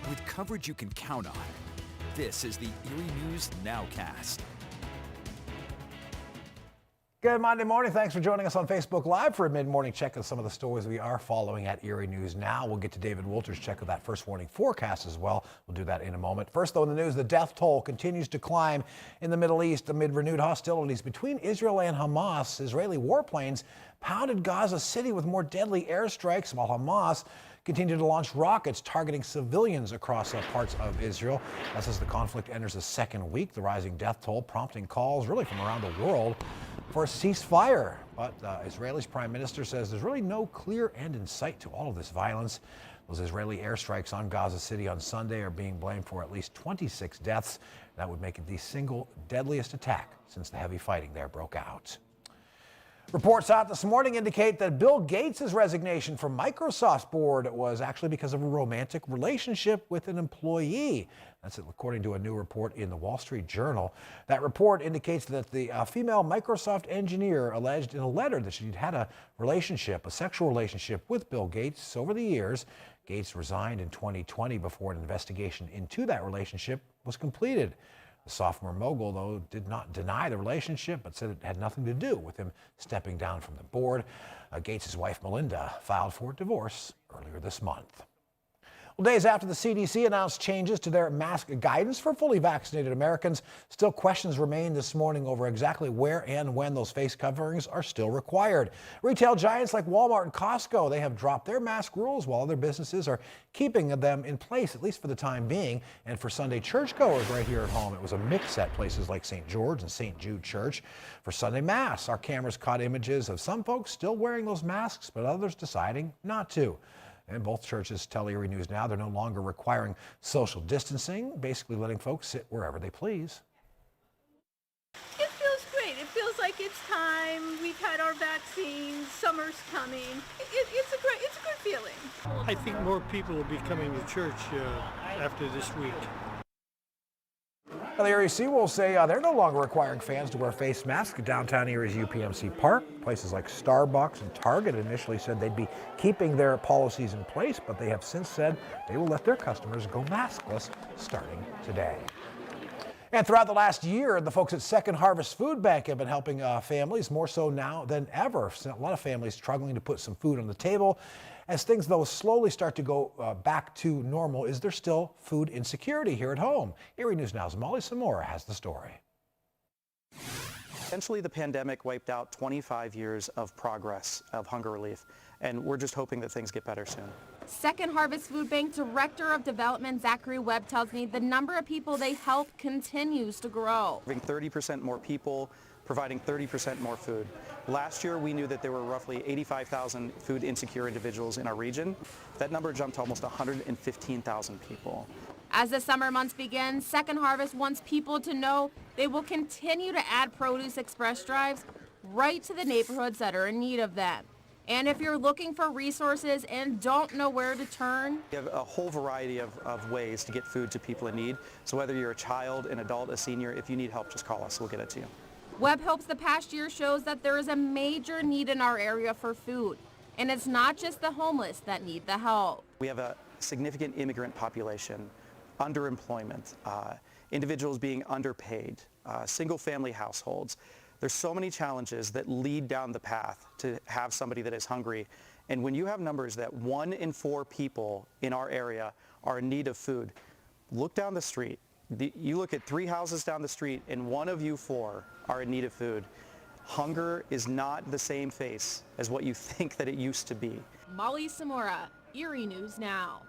with coverage you can count on. This is the Erie News NOWCAST. Good Monday morning. Thanks for joining us on Facebook Live for a mid-morning check of some of the stories we are following at Erie News Now. We'll get to David Wolter's check of that first warning forecast as well. We'll do that in a moment. First, though, in the news, the death toll continues to climb in the Middle East amid renewed hostilities between Israel and Hamas. Israeli warplanes pounded Gaza City with more deadly airstrikes, while Hamas continued to launch rockets targeting civilians across parts of Israel. As the conflict enters the second week, the rising death toll prompting calls really from around the world for a ceasefire. But Israel's prime minister says there's really no clear end in sight to all of this violence. Those Israeli airstrikes on Gaza City on Sunday are being blamed for at least 26 deaths. That would make it the single deadliest attack since the heavy fighting there broke out. Reports out this morning indicate that Bill Gates' resignation from Microsoft's board was actually because of a romantic relationship with an employee. That's according to a new report in the Wall Street Journal. That report indicates that the female Microsoft engineer alleged in a letter that she'd had a sexual relationship with Bill Gates over the years. Gates resigned in 2020 before an investigation into that relationship was completed. The software mogul, though, did not deny the relationship, but said it had nothing to do with him stepping down from the board. Gates' wife, Melinda, filed for divorce earlier this month. Well, days after the CDC announced changes to their mask guidance for fully vaccinated Americans, still questions remain this morning over exactly where and when those face coverings are still required. Retail giants like Walmart and Costco, they have dropped their mask rules while other businesses are keeping them in place, at least for the time being. And for Sunday churchgoers right here at home, it was a mix at places like St. George and St. Jude Church. For Sunday Mass, our cameras caught images of some folks still wearing those masks, but others deciding not to. And both churches tell Erie News Now they're no longer requiring social distancing, basically letting folks sit wherever they please. It feels great. It feels like it's time. We've had our vaccines. Summer's coming. It's a good feeling. I think more people will be coming to church after this week. Well, the Erie Seawolves say they're no longer requiring fans to wear face masks at downtown Erie's UPMC Park. Places like Starbucks and Target initially said they'd be keeping their policies in place, but they have since said they will let their customers go maskless starting today. And throughout the last year, the folks at Second Harvest Food Bank have been helping families more so now than ever. A lot of families struggling to put some food on the table. As things, though, slowly start to go back to normal, is there still food insecurity here at home? Erie News Now's Molly Samora has the story. Essentially, the pandemic wiped out 25 years of progress of hunger relief, and we're just hoping that things get better soon. Second Harvest Food Bank Director of Development Zachary Webb tells me the number of people they help continues to grow. Having 30% more people, providing 30% more food. Last year, we knew that there were roughly 85,000 food insecure individuals in our region. That number jumped to almost 115,000 people. As the summer months begin, Second Harvest wants people to know they will continue to add produce express drives right to the neighborhoods that are in need of them. And if you're looking for resources and don't know where to turn, we have a whole variety of ways to get food to people in need. So whether you're a child, an adult, a senior, if you need help, just call us. We'll get it to you. Webb hopes the past year shows that there is a major need in our area for food. And it's not just the homeless that need the help. We have a significant immigrant population, underemployment, individuals being underpaid, single-family households. There's so many challenges that lead down the path to have somebody that is hungry. And when you have numbers that 1 in 4 people in our area are in need of food, look down the street. You look at 3 houses down the street and 1 of you 4 are in need of food. Hunger is not the same face as what you think that it used to be. Molly Samora, Erie News Now.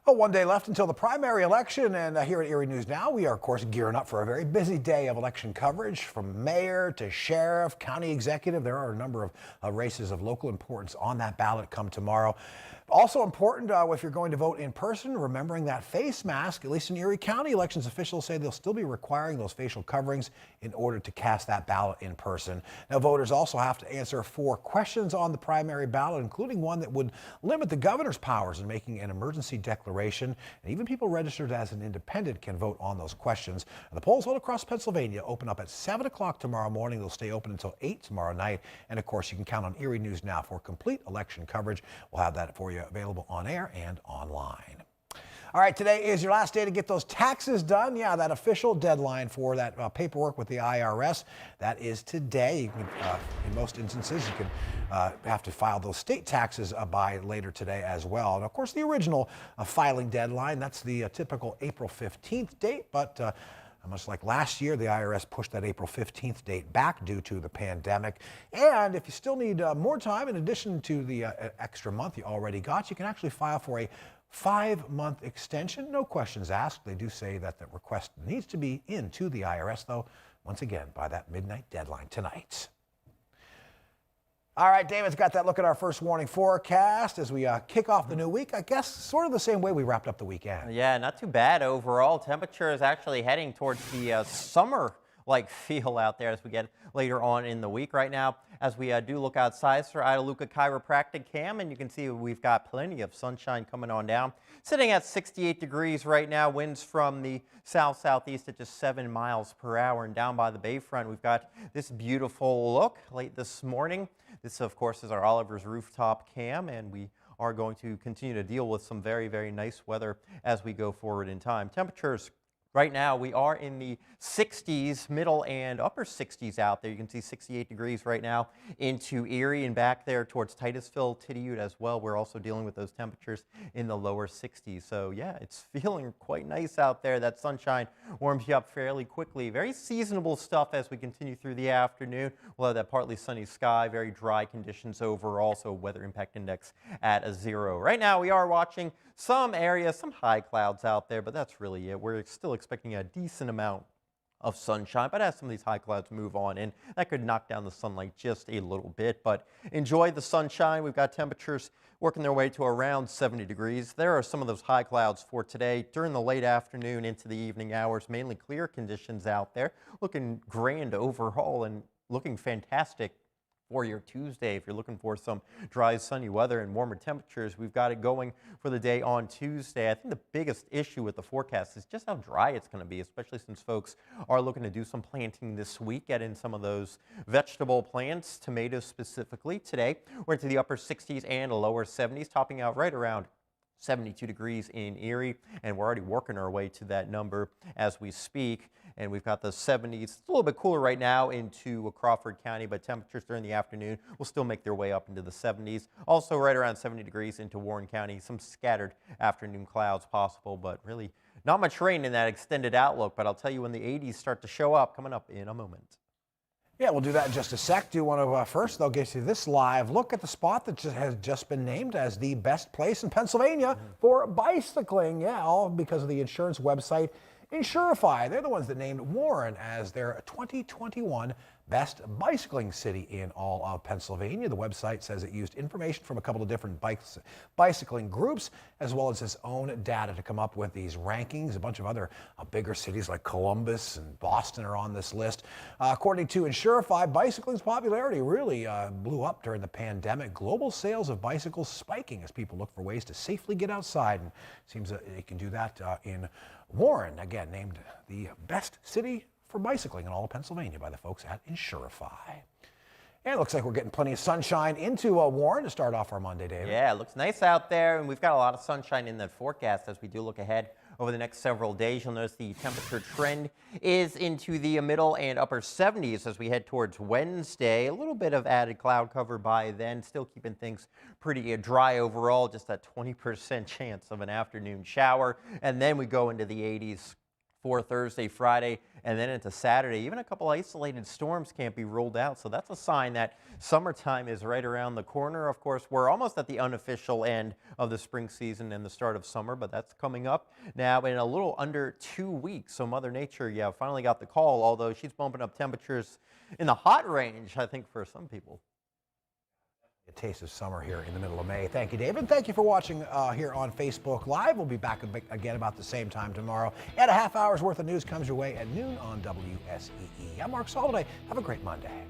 Oh, one day left until the primary election, and here at Erie News Now, we are, of course, gearing up for a very busy day of election coverage from mayor to sheriff, county executive. There are a number of races of local importance on that ballot come tomorrow. Also important, if you're going to vote in person, remembering that face mask. At least in Erie County, elections officials say they'll still be requiring those facial coverings in order to cast that ballot in person. Now, voters also have to answer 4 questions on the primary ballot, including one that would limit the governor's powers in making an emergency declaration. And even people registered as an independent can vote on those questions. And the polls all across Pennsylvania open up at 7 o'clock tomorrow morning. They'll stay open until 8 tomorrow night. And of course, you can count on Erie News Now for complete election coverage. We'll have that for you available on air and online. All right, today is your last day to get those taxes done. Yeah, that official deadline for that paperwork with the IRS, that is today. You can, in most instances, you can have to file those state taxes by later today as well. And of course, the original filing deadline, that's the typical April 15th date, but much like last year, the IRS pushed that April 15th date back due to the pandemic. And if you still need more time, in addition to the extra month you already got, you can actually file for a 5-month extension. No questions asked. They do say that the request needs to be into the IRS, though, once again, by that midnight deadline tonight. All right, David's got that look at our first warning forecast as we kick off the new week. I guess sort of the same way we wrapped up the weekend. Yeah, not too bad overall. Temperature is actually heading towards the summer-like feel out there as we get later on in the week. Right now, as we do look outside, Sir Idaluca Chiropractic Cam, and you can see we've got plenty of sunshine coming on down. Sitting at 68 degrees right now, winds from the south-southeast at just 7 miles per hour. And down by the bayfront, we've got this beautiful look late this morning. This, of course, is our Oliver's Rooftop Cam, and we are going to continue to deal with some very, very nice weather as we go forward in time. Temperatures right now, we are in the 60s, middle and upper 60s out there. You can see 68 degrees right now into Erie and back there towards Titusville, Tityute as well. We're also dealing with those temperatures in the lower 60s. So yeah, it's feeling quite nice out there. That sunshine warms you up fairly quickly. Very seasonable stuff as we continue through the afternoon. We'll have that partly sunny sky, very dry conditions overall, so weather impact index at a 0. Right now we are watching some areas, some high clouds out there, but that's really it. We're still expecting a decent amount of sunshine, but as some of these high clouds move on in, that could knock down the sunlight just a little bit. But enjoy the sunshine. We've got temperatures working their way to around 70 degrees. There are some of those high clouds for today during the late afternoon into the evening hours. Mainly clear conditions out there, looking grand overall and looking fantastic for your Tuesday. If you're looking for some dry, sunny weather and warmer temperatures, we've got it going for the day on Tuesday. I think the biggest issue with the forecast is just how dry it's going to be, especially since folks are looking to do some planting this week, get in some of those vegetable plants, tomatoes specifically. Today, we're into the upper 60s and lower 70s, topping out right around 72 degrees in Erie, and we're already working our way to that number as we speak. And we've got the 70s. It's a little bit cooler right now into Crawford County, but temperatures during the afternoon will still make their way up into the 70s. Also right around 70 degrees into Warren County. Some scattered afternoon clouds possible, but really not much rain in that extended outlook. But I'll tell you when the 80s start to show up coming up in a moment. Yeah, we'll do that in just a sec. Do want to first, they'll get you this live look at the spot that has just been named as the best place in Pennsylvania for bicycling. Yeah, all because of the insurance website Insurify. They're the ones that named Warren as their 2021 best bicycling city in all of Pennsylvania. The website says it used information from a couple of different bicycling groups, as well as its own data to come up with these rankings. A bunch of other bigger cities like Columbus and Boston are on this list. According to Insurify, bicycling's popularity really blew up during the pandemic. Global sales of bicycles spiking as people look for ways to safely get outside, and it seems that they can do that in Warren, again named the best city for bicycling in all of Pennsylvania by the folks at Insurify. And it looks like we're getting plenty of sunshine into Warren to start off our Monday, David. Yeah, it looks nice out there, and we've got a lot of sunshine in the forecast as we do look ahead over the next several days. You'll notice the temperature trend is into the middle and upper 70s as we head towards Wednesday. A little bit of added cloud cover by then, still keeping things pretty dry overall, just a 20% chance of an afternoon shower. And then we go into the 80s for Thursday, Friday, and then into Saturday. Even a couple isolated storms can't be ruled out, so that's a sign that summertime is right around the corner. Of course, we're almost at the unofficial end of the spring season and the start of summer, but that's coming up now in a little under 2 weeks. So Mother Nature, yeah, finally got the call, although she's bumping up temperatures in the hot range, I think, for some people. A taste of summer here in the middle of May. Thank you, David. Thank you for watching here on Facebook Live. We'll be back again about the same time tomorrow. And a half hour's worth of news comes your way at noon on WSEE. I'm Mark Soliday. Have a great Monday.